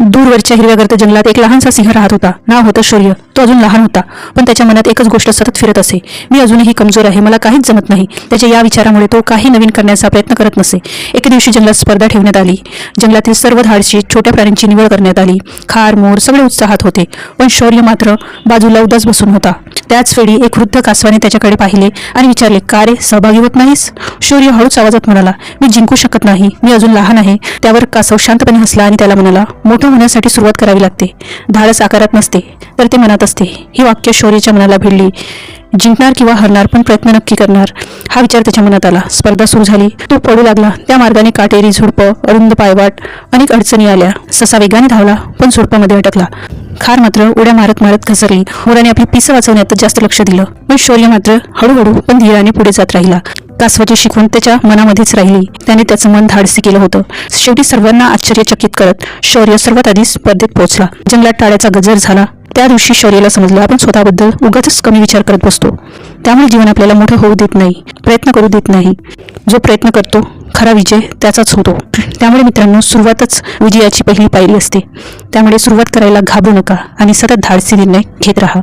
दूरवरच्या हिरव्यागर्द जंगलात एक लहानसा सिंह राहत होता. नाव होतं शौर्य. तो अजून लहान होता, पण त्याच्या मनात एकच गोष्ट सतत फिरत असे, मी अजूनही कमजोर आहे, मला काहीच जमत नाही. त्याच्या या विचारामुळे तो काही नवीन करण्याचा प्रयत्न करत नसे. एके दिवशी जंगलात स्पर्धा ठेवण्यात आली. जंगलातील सर्व धाडसी छोट्या प्राण्यांची निवड करण्यात आली. खार, मोर सगळे उत्साहात होते, पण शौर्य मात्र बाजूला उदास बसून होता. त्याच वेळी एक वृद्ध कासवाने त्याच्याकडे पाहिले आणि विचारले, का रे, सहभागी होत नाहीस? शौर्य हळूच आवाजात म्हणाला, मी जिंकू शकत नाही, मी अजून लहान आहे. त्यावर कासव शांतपणे हसला आणि त्याला म्हणाला, मोठं होण्यासाठी सुरुवात करावी लागते. धाडस आकारात नसते, तर ते मनात असते. ही वाक्य शौर्याच्या मनाला भिडली. जिंकणार किंवा हरणार, पण प्रयत्न नक्की करणार, हा विचार त्याच्या मनात आला. स्पर्धा सुरू झाली. तो पडू लागला. त्या मार्गाने काटेरी झुडपं, अरुंद पायवाट, अनेक अडचणी आल्या. ससा वेगाने धावला, पण झुडपामध्ये अटकला. खार मात्र उड्या मारत मारत घसरली. मोराने आपली पिसं वाचवण्यातच जास्त लक्ष दिलं, पण शौर्य मात्र हळूहळू पण धीराने पुढे जात राहिला. कासवाची शिकवण त्याच्या मनामध्येच राहिली. त्याने त्याचं मन धाडसी केलं होतं. शेवटी सर्वांना आश्चर्यचकित करत शौर्य सर्वात आधी स्पर्धेत पोहोचला. जंगलात टाळ्याचा गजर झाला. त्या दिवशी शौर्याला समजलं, आपण स्वतःबद्दल उगाचच कमी विचार करत बसतो. त्यामुळे जीवन आपल्याला मोठं होऊ देत नाही, प्रयत्न करू देत नाही. जो प्रयत्न करतो, खरा विजय त्याचाच होतो. त्यामुळे मित्रांनो, सुरुवातच विजयाची पहिली पायरी असते. त्यामुळे सुरुवात करायला घाबरू नका आणि सतत धाडसी निर्णय घेत राहा.